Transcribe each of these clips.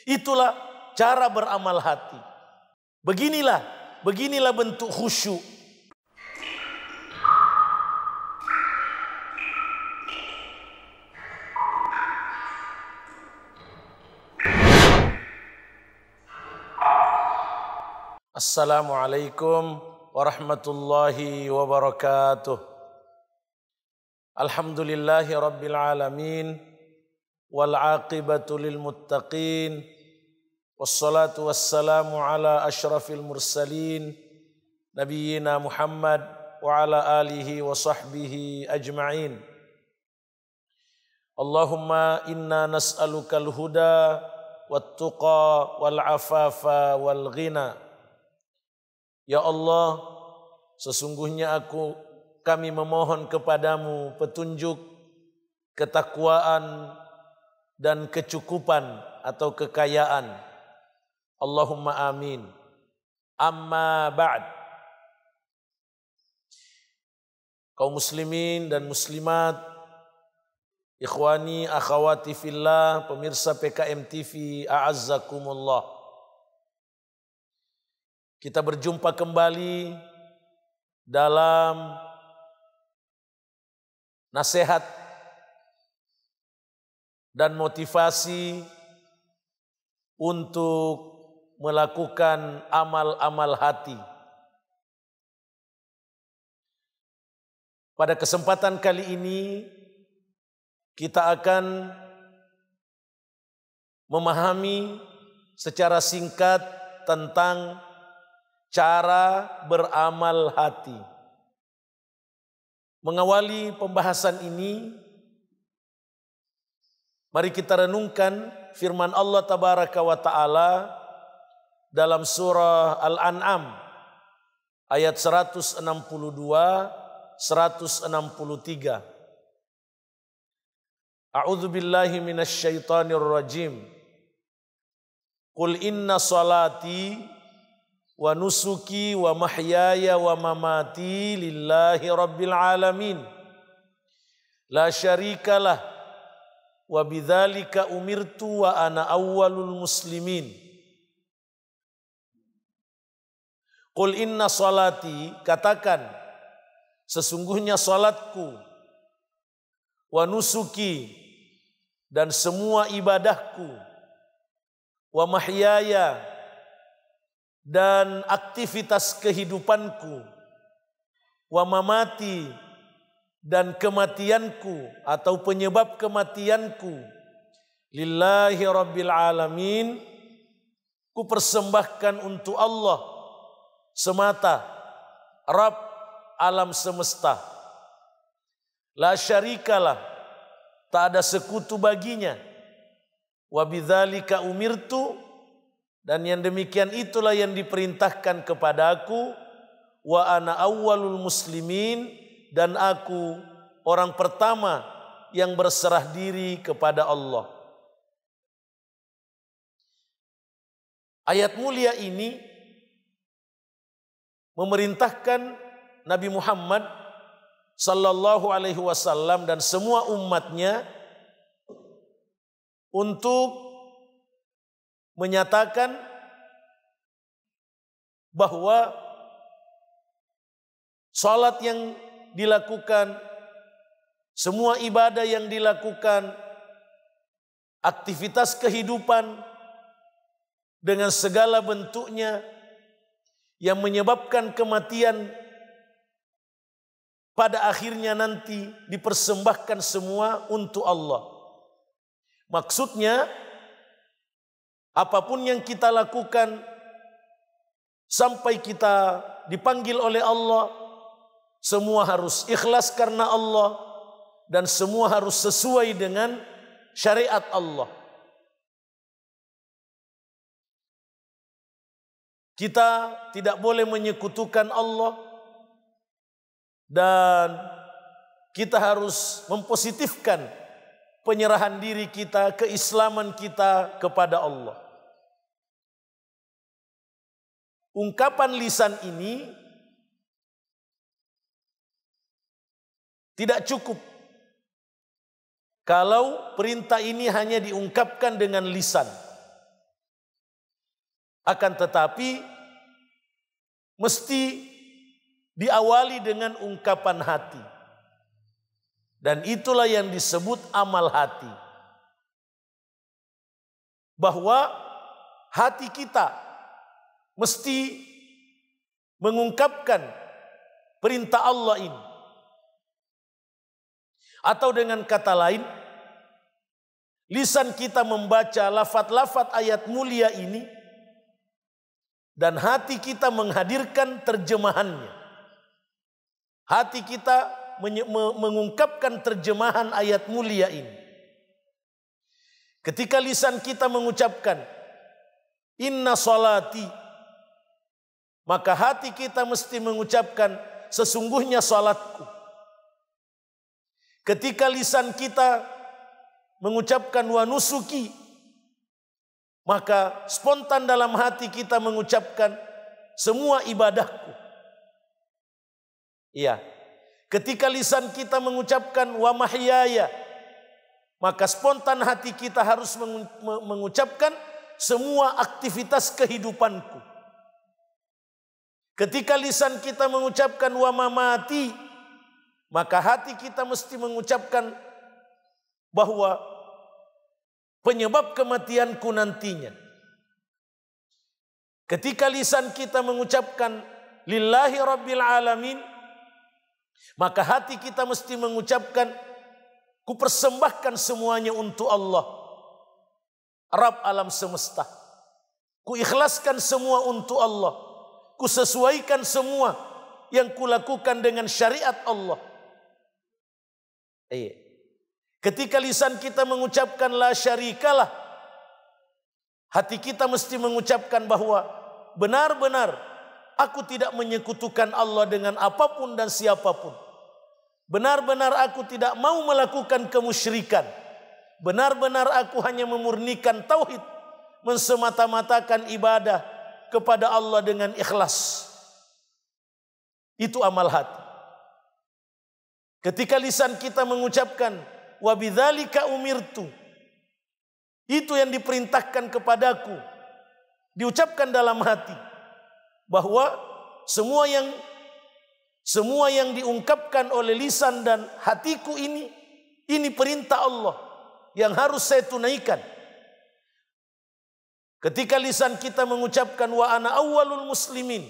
Itulah cara beramal hati. Beginilah bentuk khusyuk. Assalamualaikum warahmatullahi wabarakatuh. Alhamdulillahi rabbil alamin wal aqibatu lil muttaqin wassalatu wassalamu ala asyrafil mursalin nabiyyina Muhammad wa ala alihi wa sahbihi ajma'in. Allahumma inna nas'alukal huda wat tuqa wal afafa wal ghina. Ya Allah, sesungguhnya kami memohon kepadamu petunjuk, ketakwaan, dan kecukupan atau kekayaan. Allahumma amin. Amma ba'd. Kaum muslimin dan muslimat, ikhwani, akhawati fillah, pemirsa PKM TV, a'azzakumullah. Kita berjumpa kembali dalam nasihat dan motivasi untuk melakukan amal-amal hati. Pada kesempatan kali ini kita akan memahami secara singkat tentang cara beramal hati. Mengawali pembahasan ini, mari kita renungkan firman Allah Tabaraka wa Ta'ala dalam surah Al-An'am ayat 162, 163. A'udzu billahi minasy syaithanir rajim. Qul inna salati wa nusuki wa mahyaya wa mamati lillahi rabbil alamin la syarikalah wa bidzalika umirtu wa ana awwalul muslimin. Qul inna salati, katakan sesungguhnya salatku, wa nusuki, dan semua ibadahku, wa mahyaya, dan aktivitas kehidupanku, wa mamati, dan kematianku atau penyebab kematianku, lillahi rabbil alamin, ku persembahkan untuk Allah semata, Rabb alam semesta. La syarikalah, tak ada sekutu baginya. Wa bidzalika umirtu, dan yang demikian itulah yang diperintahkan kepada aku. Wa ana awwalul muslimin, dan aku orang pertama yang berserah diri kepada Allah. Ayat mulia ini memerintahkan Nabi Muhammad sallallahu alaihi wasallam dan semua umatnya untuk menyatakan bahwa salat yang dilakukan, semua ibadah yang dilakukan, aktivitas kehidupan dengan segala bentuknya yang menyebabkan kematian, pada akhirnya nanti dipersembahkan semua untuk Allah. Maksudnya, apapun yang kita lakukan sampai kita dipanggil oleh Allah, semua harus ikhlas karena Allah dan semua harus sesuai dengan syariat Allah. Kita tidak boleh menyekutukan Allah dan kita harus mempositifkan penyerahan diri kita, keislaman kita kepada Allah. Ungkapan lisan ini tidak cukup kalau perintah ini hanya diungkapkan dengan lisan. Akan tetapi mesti diawali dengan ungkapan hati. Dan itulah yang disebut amal hati. Bahwa hati kita mesti mengungkapkan perintah Allah ini. Atau dengan kata lain, lisan kita membaca lafaz-lafaz ayat mulia ini dan hati kita menghadirkan terjemahannya. Hati kita mengungkapkan terjemahan ayat mulia ini. Ketika lisan kita mengucapkan inna salati, maka hati kita mesti mengucapkan sesungguhnya salatku. Ketika lisan kita mengucapkan wa nusuki, maka spontan dalam hati kita mengucapkan semua ibadahku. Iya. Ketika lisan kita mengucapkan wa mahyaya, maka spontan hati kita harus mengucapkan semua aktivitas kehidupanku. Ketika lisan kita mengucapkan wa mamati, maka hati kita mesti mengucapkan bahwa penyebab kematianku nantinya. Ketika lisan kita mengucapkan lillahi rabbil alamin, maka hati kita mesti mengucapkan kupersembahkan semuanya untuk Allah, Rabb alam semesta. Ku ikhlaskan semua untuk Allah. Ku sesuaikan semua yang kulakukan dengan syariat Allah. Ketika lisan kita mengucapkan la syarikalah, hati kita mesti mengucapkan bahwa benar-benar aku tidak menyekutukan Allah dengan apapun dan siapapun. Benar-benar aku tidak mau melakukan kemusyrikan. Benar-benar aku hanya memurnikan tauhid, mensemata-matakan ibadah kepada Allah dengan ikhlas. Itu amal hati. Ketika lisan kita mengucapkan wa bidzalika umirtu, itu yang diperintahkan kepadaku, diucapkan dalam hati bahwa semua yang diungkapkan oleh lisan dan hatiku ini perintah Allah yang harus saya tunaikan. Ketika lisan kita mengucapkan wa ana awwalul muslimin,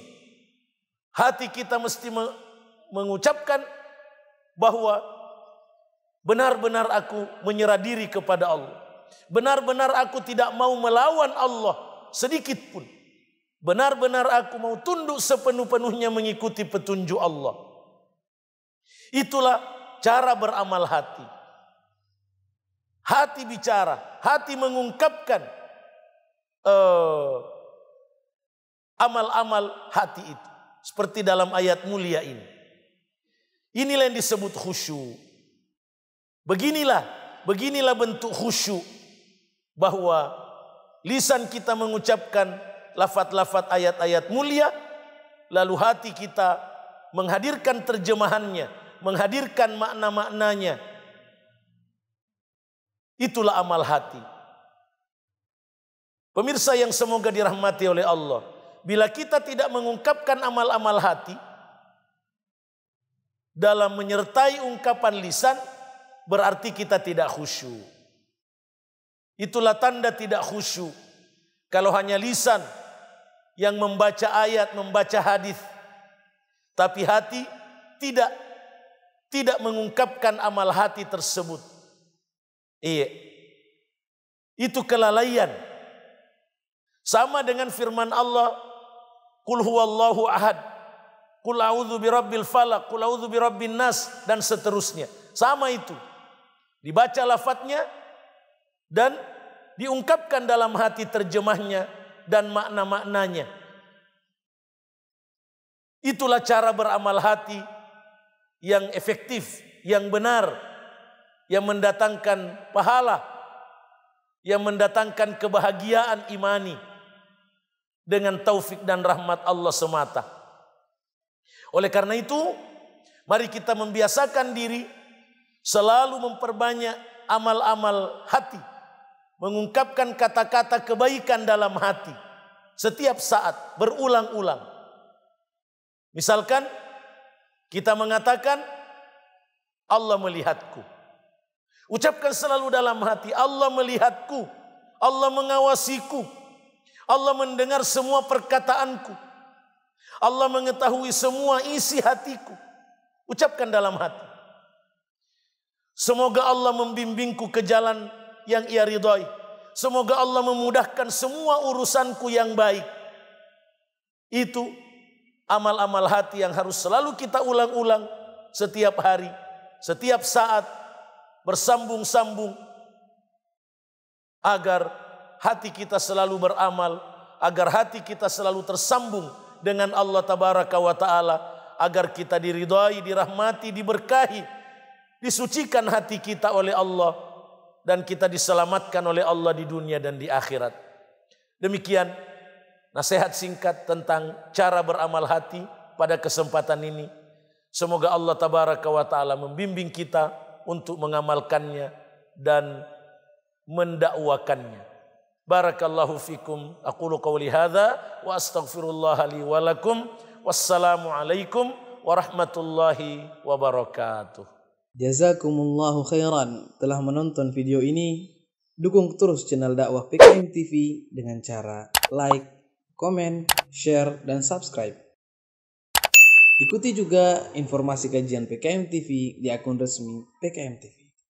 hati kita mesti mengucapkan bahwa benar-benar aku menyerah diri kepada Allah. Benar-benar aku tidak mau melawan Allah sedikit pun. Benar-benar aku mau tunduk sepenuh-penuhnya mengikuti petunjuk Allah. Itulah cara beramal hati. Hati bicara, hati mengungkapkan amal-amal hati itu. Seperti dalam ayat mulia ini. Inilah yang disebut khusyuk. Beginilah bentuk khusyuk, bahwa lisan kita mengucapkan lafaz-lafaz ayat-ayat mulia, lalu hati kita menghadirkan terjemahannya, menghadirkan makna-maknanya. Itulah amal hati. Pemirsa yang semoga dirahmati oleh Allah, bila kita tidak mengungkapkan amal-amal hati dalam menyertai ungkapan lisan, berarti kita tidak khusyuk. Itulah tanda tidak khusyuk. Kalau hanya lisan yang membaca ayat, membaca hadis, tapi hati tidak mengungkapkan amal hati tersebut. Iya. Itu kelalaian. Sama dengan firman Allah, Qul huwallahu ahad, Qul a'udzu birabbil falaq, Qul a'udzu birabbin nas, dan seterusnya. Sama itu. Dibaca lafadznya dan diungkapkan dalam hati terjemahnya dan makna-maknanya. Itulah cara beramal hati yang efektif, yang benar, yang mendatangkan pahala, yang mendatangkan kebahagiaan imani dengan taufik dan rahmat Allah semata. Oleh karena itu, mari kita membiasakan diri selalu memperbanyak amal-amal hati, mengungkapkan kata-kata kebaikan dalam hati, setiap saat, berulang-ulang. Misalkan kita mengatakan Allah melihatku. Ucapkan selalu dalam hati, Allah melihatku, Allah mengawasiku, Allah mendengar semua perkataanku, Allah mengetahui semua isi hatiku. Ucapkan dalam hati. Semoga Allah membimbingku ke jalan yang Ia ridhai. Semoga Allah memudahkan semua urusanku yang baik. Itu amal-amal hati yang harus selalu kita ulang-ulang setiap hari, setiap saat, bersambung-sambung agar hati kita selalu beramal, agar hati kita selalu tersambung dengan Allah Tabaraka wa Ta'ala, agar kita diridhai, dirahmati, diberkahi, disucikan hati kita oleh Allah, dan kita diselamatkan oleh Allah di dunia dan di akhirat. Demikian nasihat singkat tentang cara beramal hati pada kesempatan ini. Semoga Allah Tabaraka wa Ta'ala membimbing kita untuk mengamalkannya dan mendakwakannya. Barakallahu fikum. Aqulu qawli hadza wa astaghfirullah li wa lakum. Wassalamu alaikum warahmatullahi wabarakatuh. Jazakumullahu khairan telah menonton video ini. Dukung terus channel dakwah PKM TV dengan cara like, komen, share, dan subscribe. Ikuti juga informasi kajian PKM TV di akun resmi PKM TV.